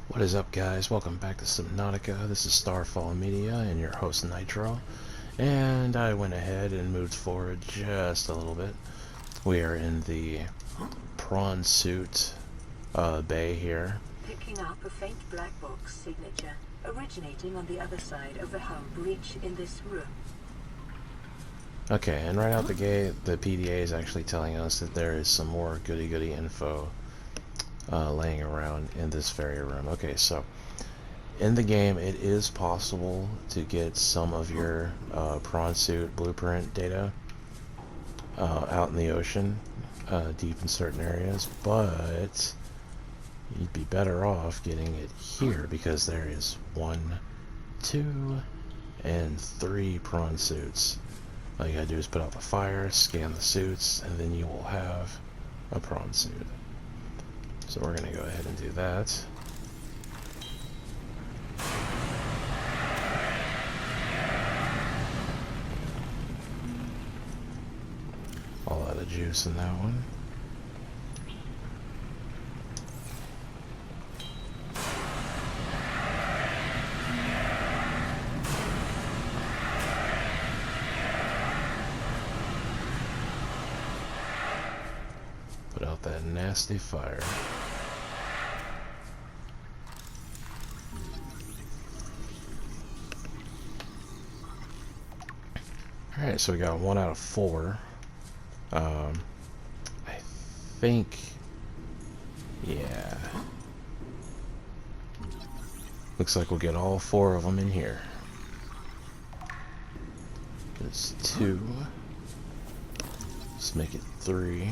What is up, guys? Welcome back to Subnautica. This is Starfall Media and your host Nitro. And I went ahead and moved forward just a little bit. We are in the prawn suit bay here. Picking up a faint black box signature originating on the other side of the hull breach in this room. Okay, and right out the gate, the PDA is actually telling us that there is some more goody-goody info laying around in this very room. Okay, so in the game it is possible to get some of your prawn suit blueprint data out in the ocean, deep in certain areas, but you'd be better off getting it here because there is 1, 2, and 3 prawn suits. All you gotta do is put out the fire, scan the suits, and then you will have a prawn suit. So we're going to go ahead and do that. All out of juice in that one. Put out that nasty fire. Alright, so we got 1 out of 4. I think, yeah. Looks like we'll get all 4 of them in here. There's 2. Let's make it 3.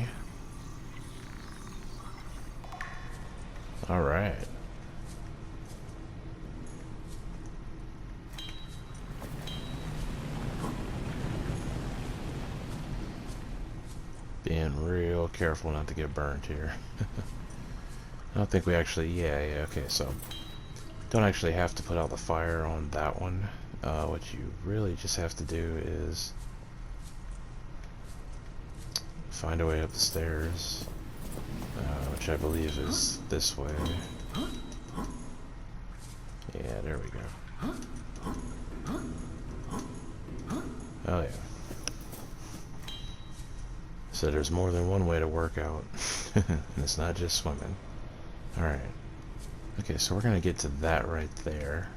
Alright. Being real careful not to get burnt here. I don't think we actually, yeah, okay, so don't actually have to put out the fire on that one. What you really just have to do is find a way up the stairs, which I believe is this way. Yeah, there we go. Oh yeah. So there's more than one way to work out. And it's not just swimming. Alright. Okay, so we're going to get to that right there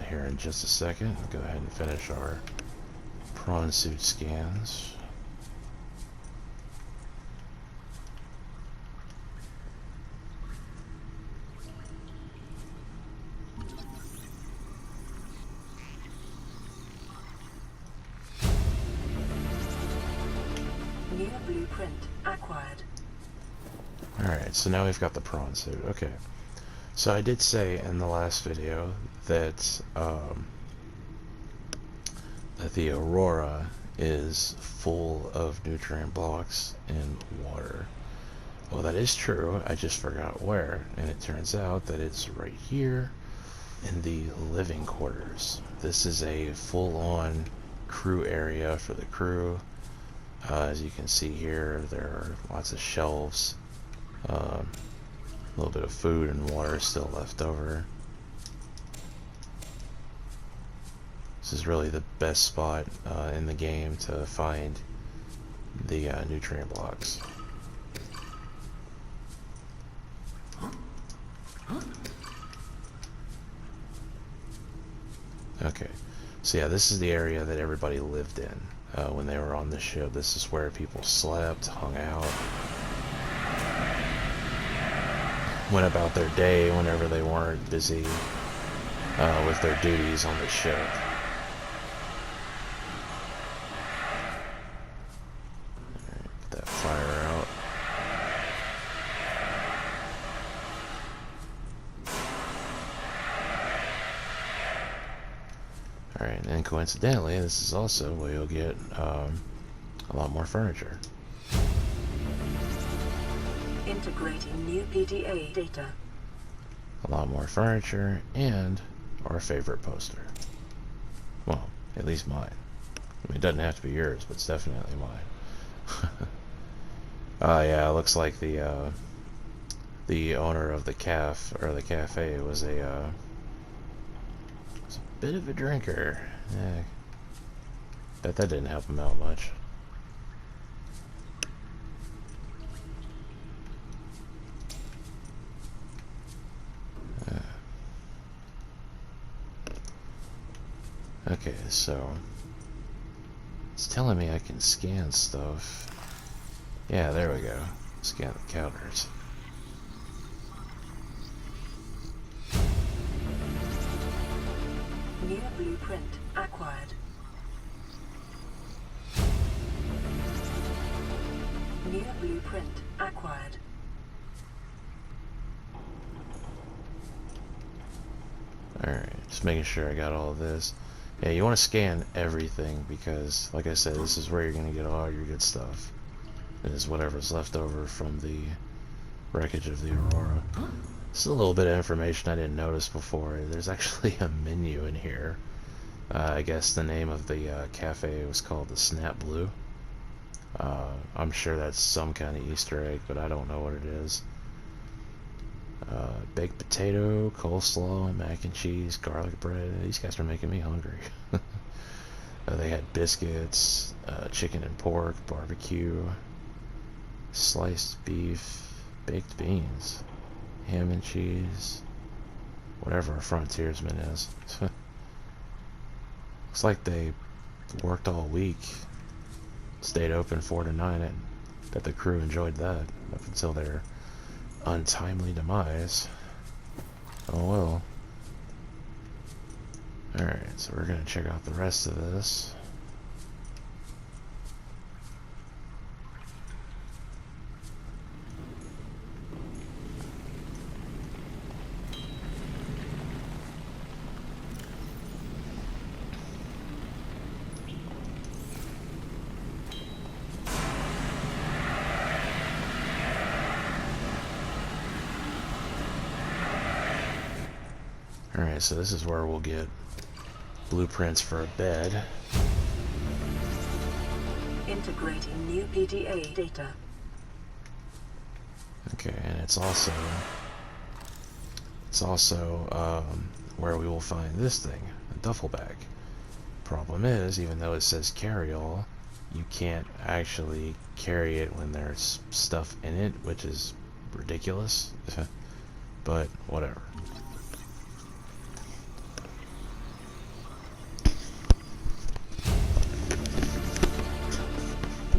here in just a second. Go ahead and finish our prawn suit scans. New blueprint acquired. Alright, so now we've got the prawn suit. Okay. So I did say in the last video that that the Aurora is full of nutrient blocks and water. Well, that is true. I just forgot where, and it turns out that it's right here in the living quarters. This is a full-on crew area for the crew. As you can see here, there are lots of shelves. A little bit of food and water still left over. This is really the best spot in the game to find the nutrient blocks. Okay, so yeah, this is the area that everybody lived in when they were on the ship. This is where people slept, hung out, went about their day whenever they weren't busy with their duties on the ship. Alright, put that fire out. Alright, and coincidentally, this is also where you'll get a lot more furniture. Integrating new PDA data. A lot more furniture, and our favorite poster. Well, at least mine. I mean, it doesn't have to be yours, but it's definitely mine. Yeah, it looks like the the owner of the cafe was a bit of a drinker. Yeah, bet that didn't help him out much. Okay, so it's telling me I can scan stuff. Yeah, there we go. Scan the counters. New blueprint acquired. New blueprint acquired. Alright, just making sure I got all of this. Yeah, you want to scan everything because, like I said, this is where you're going to get all your good stuff. It is whatever's left over from the wreckage of the Aurora. This is a little bit of information I didn't notice before. There's actually a menu in here. I guess the name of the cafe was called the Snap Blue. I'm sure that's some kind of Easter egg, but I don't know what it is. Baked potato, coleslaw, mac and cheese, garlic bread. These guys are making me hungry. They had biscuits, chicken and pork, barbecue, sliced beef, baked beans, ham and cheese, whatever a frontiersman is. Looks like they worked all week, stayed open 4 to 9, and bet the crew enjoyed that up until their untimely demise. Oh well. Alright, so we're gonna check out the rest of this. Alright, so this is where we'll get blueprints for a bed. Integrating new PDA data. Okay, and it's also where we will find this thing, a duffel bag. Problem is, even though it says carry all, you can't actually carry it when there's stuff in it, which is ridiculous. But whatever.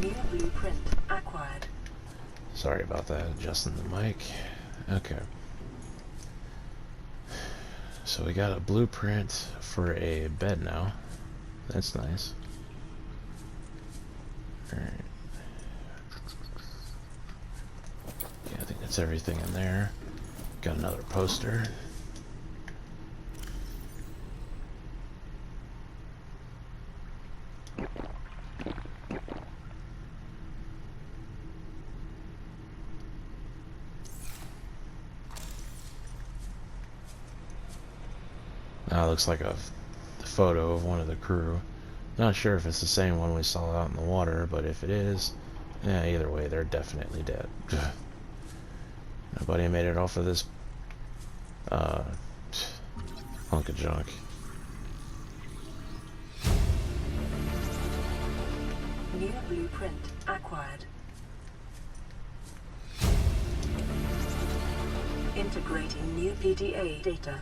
New blueprint acquired. Sorry about that, adjusting the mic. Okay. So we got a blueprint for a bed now. That's nice. Alright. Yeah, I think that's everything in there. Got another poster. Now it looks like a photo of one of the crew. Not sure if it's the same one we saw out in the water, but if it is, yeah, either way, they're definitely dead. Nobody made it off of this hunk of junk. New blueprint acquired. Integrating new PDA data.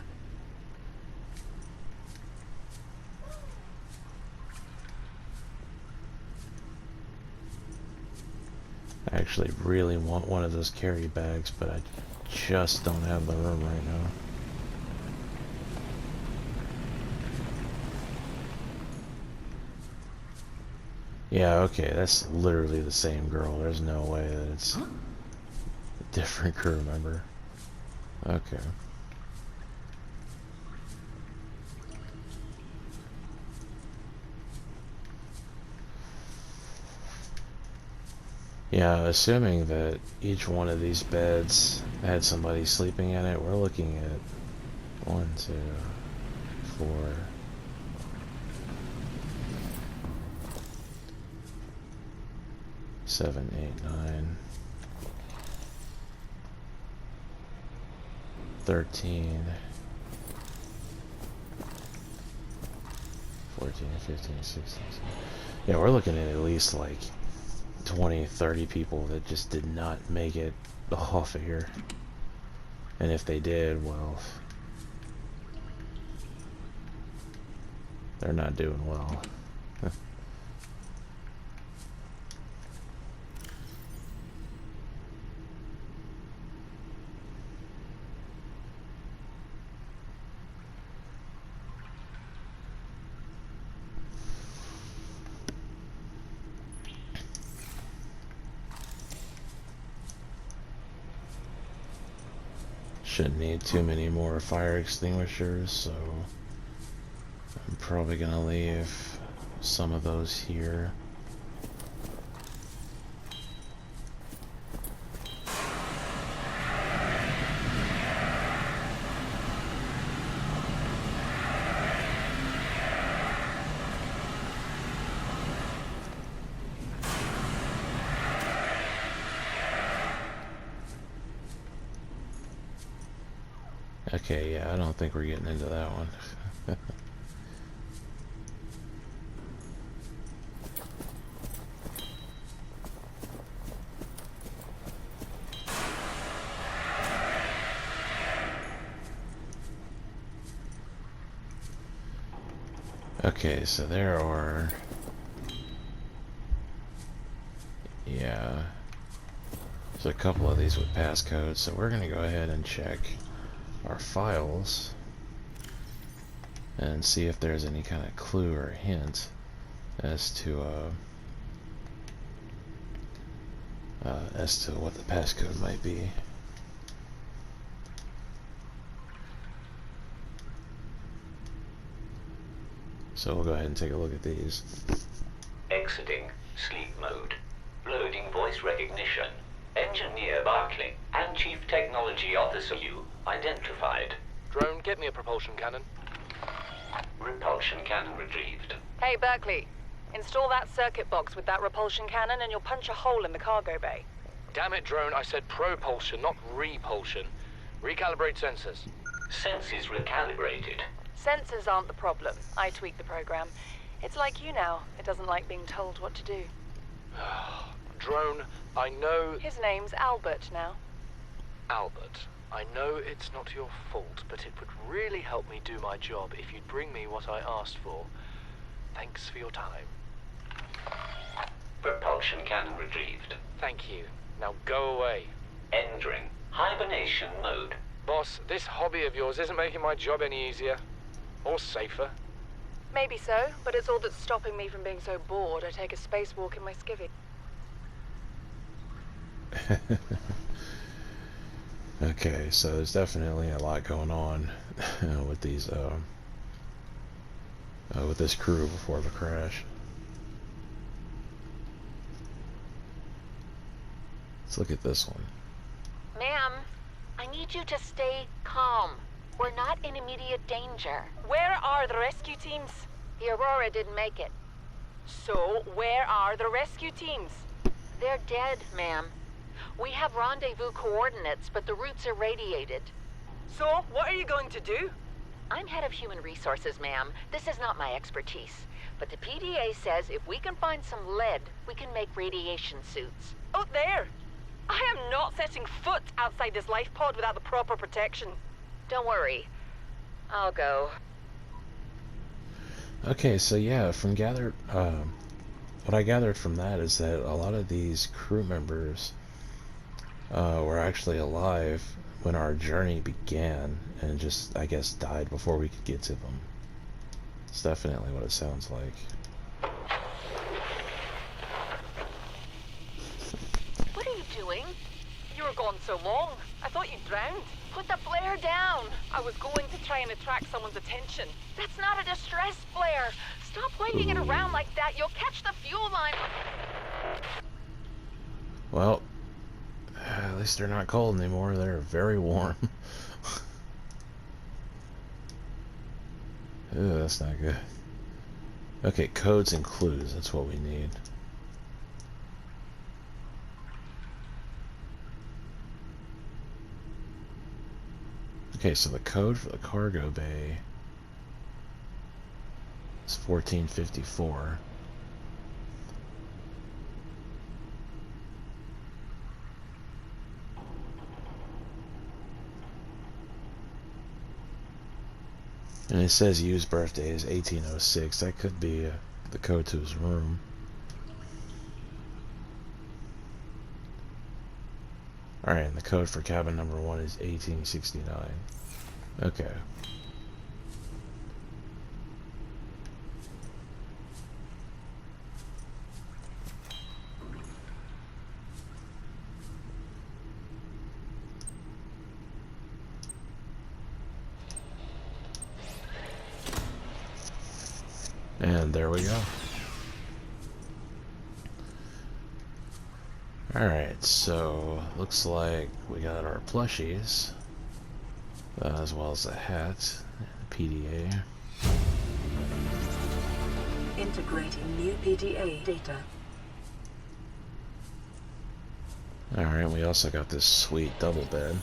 I actually really want one of those carry bags, but I just don't have the room right now. Yeah, okay, that's literally the same girl. There's no way that it's a different crew member. Okay. Yeah, assuming that each one of these beds had somebody sleeping in it, we're looking at 1, 2, 4, 7, 8, 9. 13, 14, 15, 16. Yeah, we're looking at least like 20, 30 people that just did not make it off of here. And if they did, well, they're not doing well. Shouldn't need too many more fire extinguishers, so I'm probably gonna leave some of those here. Okay, yeah, I don't think we're getting into that one. Okay, so there are... Yeah. There's a couple of these with passcodes, so we're gonna go ahead and check our files and see if there's any kind of clue or hint as to what the passcode might be. So we'll go ahead and take a look at these. Exiting sleep mode. Loading voice recognition. Engineer Barclay and Chief Technology Officer you identified. Drone, get me a propulsion cannon. Repulsion cannon retrieved. Hey, Berkeley. Install that circuit box with that repulsion cannon and you'll punch a hole in the cargo bay. Damn it, Drone, I said propulsion, not repulsion. Recalibrate sensors. Senses recalibrated. Sensors aren't the problem. I tweak the program. It's like you now. It doesn't like being told what to do. Drone, I know... His name's Albert now. Albert, I know it's not your fault, but it would really help me do my job if you'd bring me what I asked for. Thanks for your time. Propulsion cannon retrieved. Thank you. Now go away. Entering hibernation mode. Boss, this hobby of yours isn't making my job any easier. Or safer. Maybe so, but it's all that's stopping me from being so bored I take a spacewalk in my skivvy. Okay, so there's definitely a lot going on with these with this crew before the crash. Let's look at this one. Ma'am, I need you to stay calm. We're not in immediate danger. Where are the rescue teams? The Aurora didn't make it. So, where are the rescue teams? They're dead, ma'am. We have rendezvous coordinates, but the routes are radiated. So, what are you going to do? I'm head of human resources, ma'am. This is not my expertise. But the PDA says if we can find some lead, we can make radiation suits. Out there! I am not setting foot outside this life pod without the proper protection. Don't worry. I'll go. Okay, so yeah, what I gathered from that is that a lot of these crew members were actually alive when our journey began and just, I guess, died before we could get to them. It's definitely what it sounds like. What are you doing? You were gone so long. I thought you drowned. Put the flare down. I was going to try and attract someone's attention. That's not a distress flare. Stop waving it around like that. You'll catch the fuel line. Well, at least they're not cold anymore. They're very warm. Ew, that's not good. Okay, codes and clues. That's what we need. Okay, so the code for the cargo bay is 1454. And it says Yu's birthday is 1806. That could be the code to his room. Alright, and the code for cabin number 1 is 1869. Okay. And there we go. Alright, so looks like we got our plushies, as well as a hat, PDA. Integrating new PDA data. Alright, we also got this sweet double bed.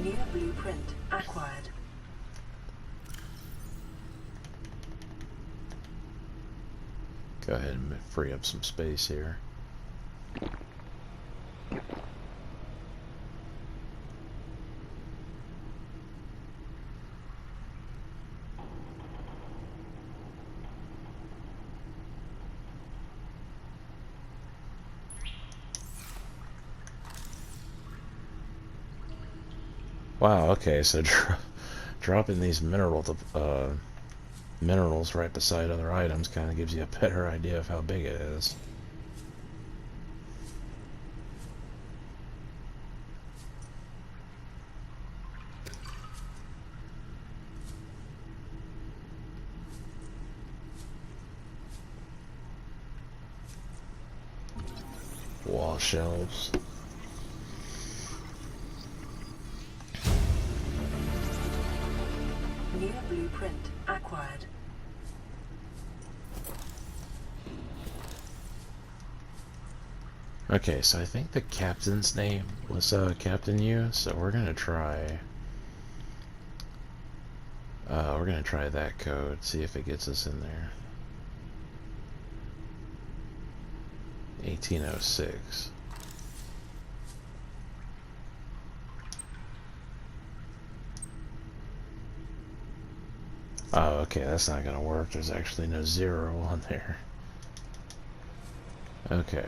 New blueprint acquired. Go ahead and free up some space here. Wow, okay, so dropping these minerals right beside other items kind of gives you a better idea of how big it is. Wall shelves. New blueprint acquired. Okay, so I think the captain's name was Captain Yu, so we're gonna try that code, see if it gets us in there. 1806. Oh, okay, that's not gonna work. There's actually no 0 on there. Okay.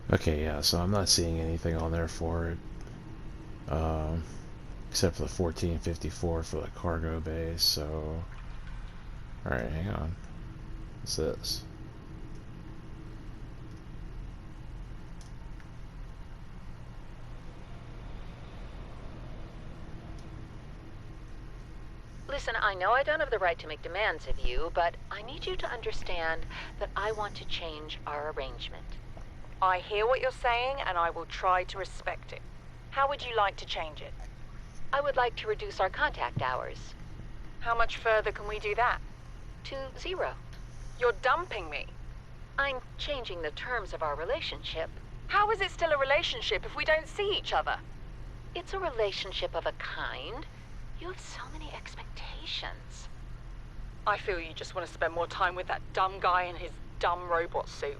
Okay, yeah, so I'm not seeing anything on there for it. Except for the 1454 for the cargo bay, so... Alright, hang on. What's this? Listen, I know I don't have the right to make demands of you, but I need you to understand that I want to change our arrangement. I hear what you're saying, and I will try to respect it. How would you like to change it? I would like to reduce our contact hours How much further can we do that? to 0. You're dumping me. I'm changing the terms of our relationship. How is it still a relationship if we don't see each other? It's a relationship of a kind. You have so many expectations. I feel you just want to spend more time with that dumb guy in his dumb robot suit.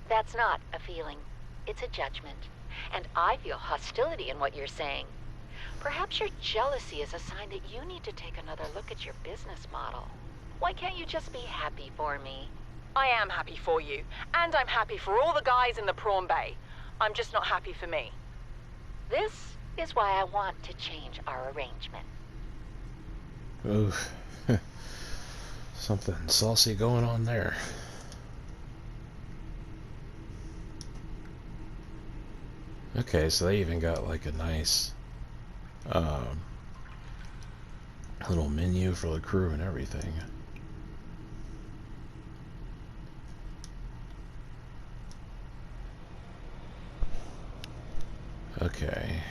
That's not a feeling. It's a judgment. And I feel hostility in what you're saying. Perhaps your jealousy is a sign that you need to take another look at your business model. Why can't you just be happy for me? I am happy for you, and I'm happy for all the guys in the prawn bay. I'm just not happy for me. This is why I want to change our arrangement. Oof. Something saucy going on there. Okay, so they even got like a nice little menu for the crew and everything. Okay.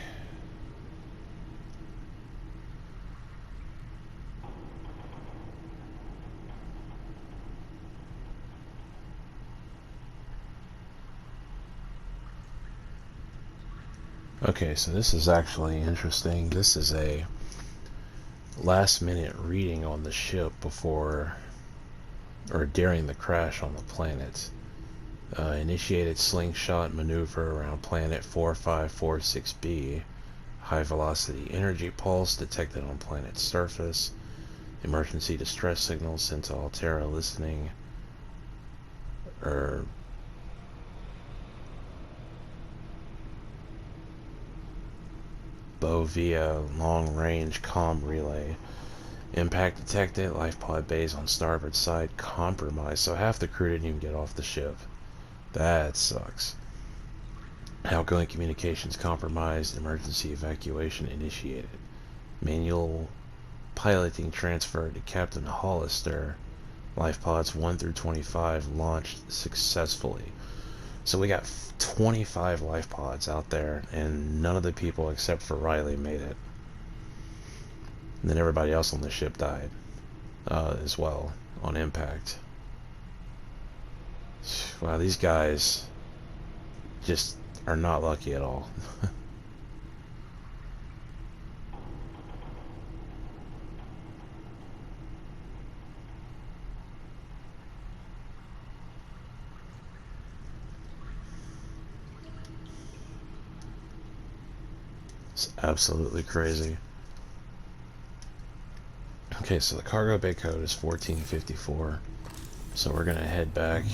Okay, so this is actually interesting. This is a last minute reading on the ship before or during the crash on the planet. Initiated slingshot maneuver around planet 4546b. High velocity energy pulse detected on planet's surface. Emergency distress signals sent to Altera listening. Via long range comm relay. Impact detected. Life pod bays on starboard side compromised. So half the crew didn't even get off the ship. That sucks. Outgoing communications compromised. Emergency evacuation initiated. Manual piloting transferred to Captain Hollister. Life pods 1 through 25 launched successfully. So we got 25 life pods out there, and none of the people except for Riley made it. And then everybody else on the ship died as well on impact. Wow, these guys just are not lucky at all. It's absolutely crazy. Okay, so the cargo bay code is 1454. So we're gonna head back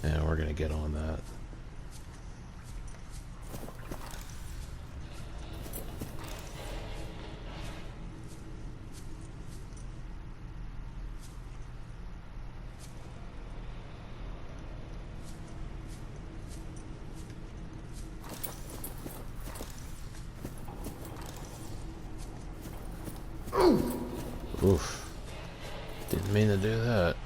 and we're gonna get on that. Oof. Didn't mean to do that.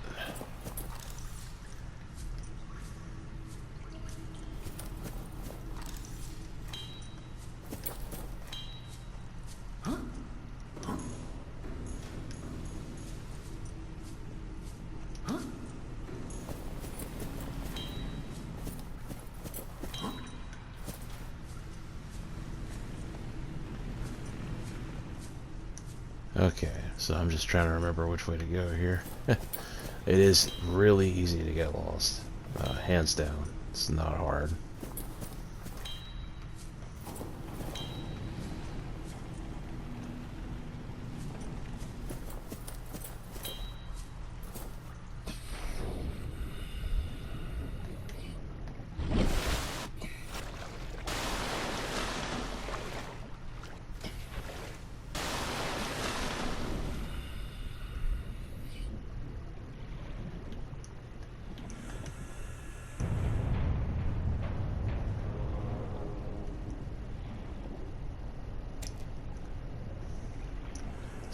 Okay, so I'm just trying to remember which way to go here. It is really easy to get lost. Hands down. It's not hard.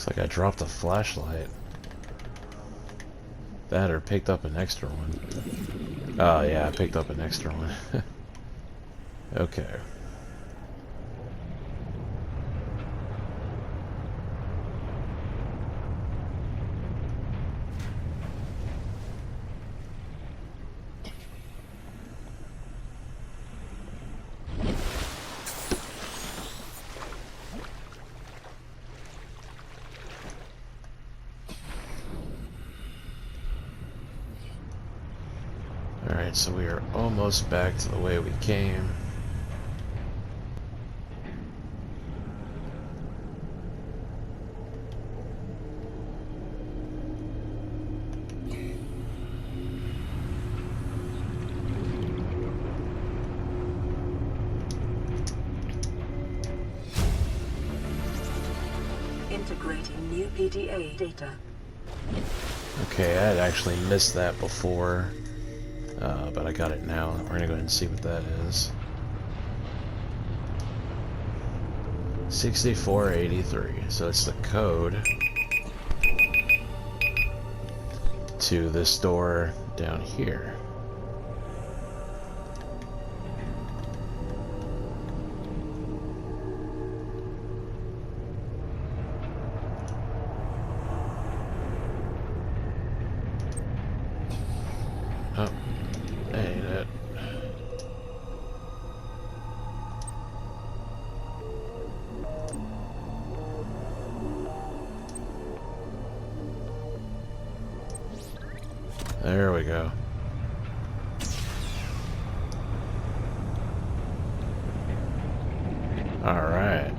Looks like I dropped a flashlight. That or picked up an extra one. Oh yeah, I picked up an extra one. Okay. Alright, so we are almost back to the way we came. Integrating new PDA data. Okay, I had actually missed that before, but I got it now. We're gonna go ahead and see what that is. 6483. So it's the code to this door down here. Oh, that ain't it. There we go. Alright.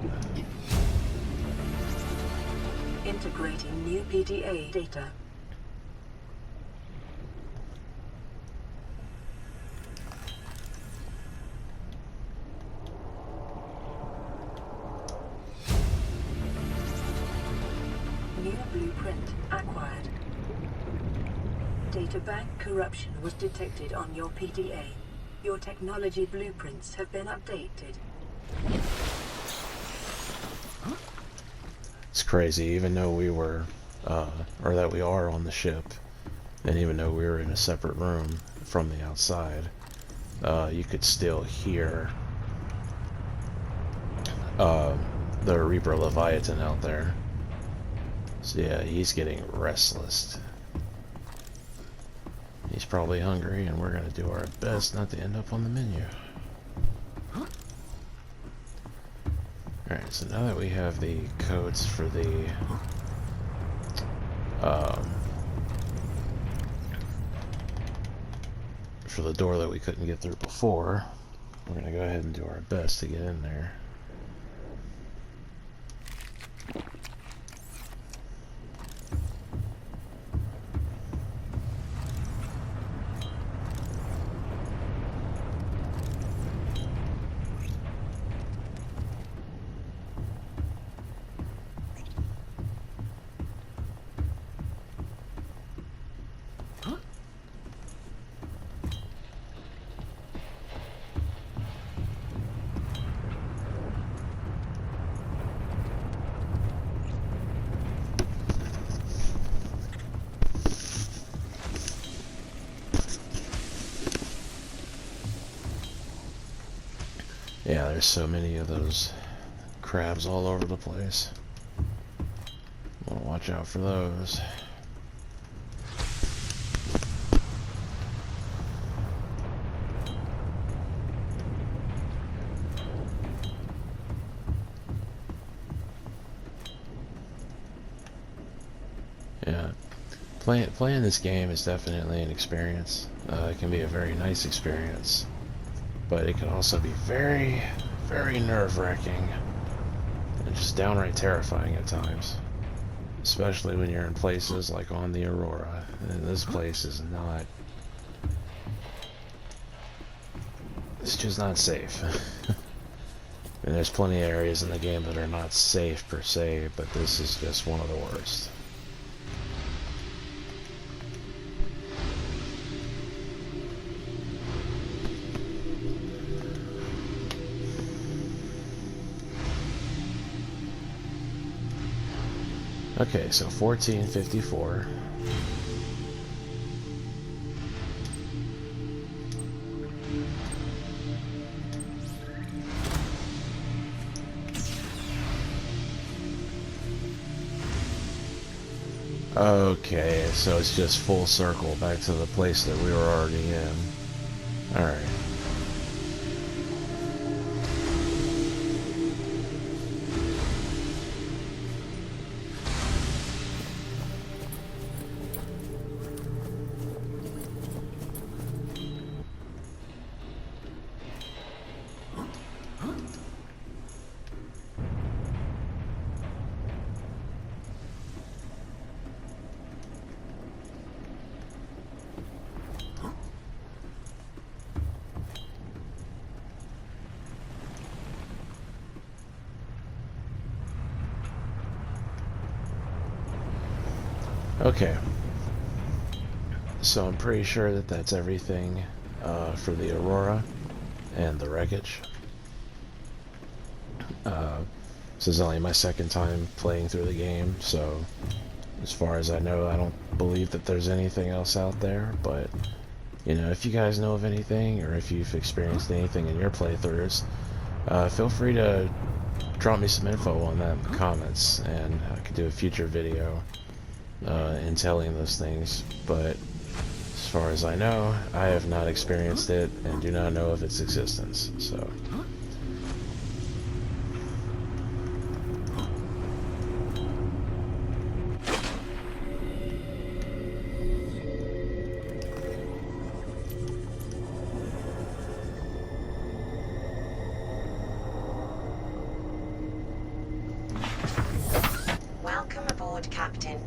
Integrating new PDA data. New blueprint acquired. Data bank corruption was detected on your PDA. Your technology blueprints have been updated. It's crazy, even though we were, or that we are on the ship, and even though we were in a separate room from the outside, you could still hear the Reaper Leviathan out there. So yeah, he's getting restless. He's probably hungry, and we're gonna do our best not to end up on the menu. Alright, so now that we have the codes for the door that we couldn't get through before, we're gonna go ahead and do our best to get in there. Yeah, there's so many of those crabs all over the place. Want to watch out for those. Yeah, playing this game is definitely an experience. It can be a very nice experience, but it can also be very, very nerve-wracking and just downright terrifying at times. Especially when you're in places like on the Aurora. And this place is not... It's just not safe. And there's plenty of areas in the game that are not safe per se, but this is just one of the worst. Okay, so 1454. Okay, so it's just full circle back to the place that we were already in. Alright. Okay, so I'm pretty sure that that's everything for the Aurora and the wreckage. This is only my second time playing through the game, so as far as I know, I don't believe that there's anything else out there. But you know, if you guys know of anything, or if you've experienced anything in your playthroughs, feel free to drop me some info on that in the comments, and I could do a future video in telling those things. But as far as I know, I have not experienced it and do not know of its existence. So Welcome aboard, Captain.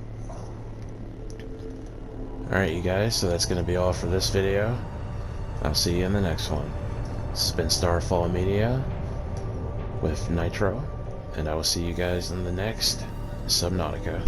alright, you guys, so that's going to be all for this video. I'll see you in the next one. This has been Starfall Media with Nitro, and I will see you guys in the next Subnautica.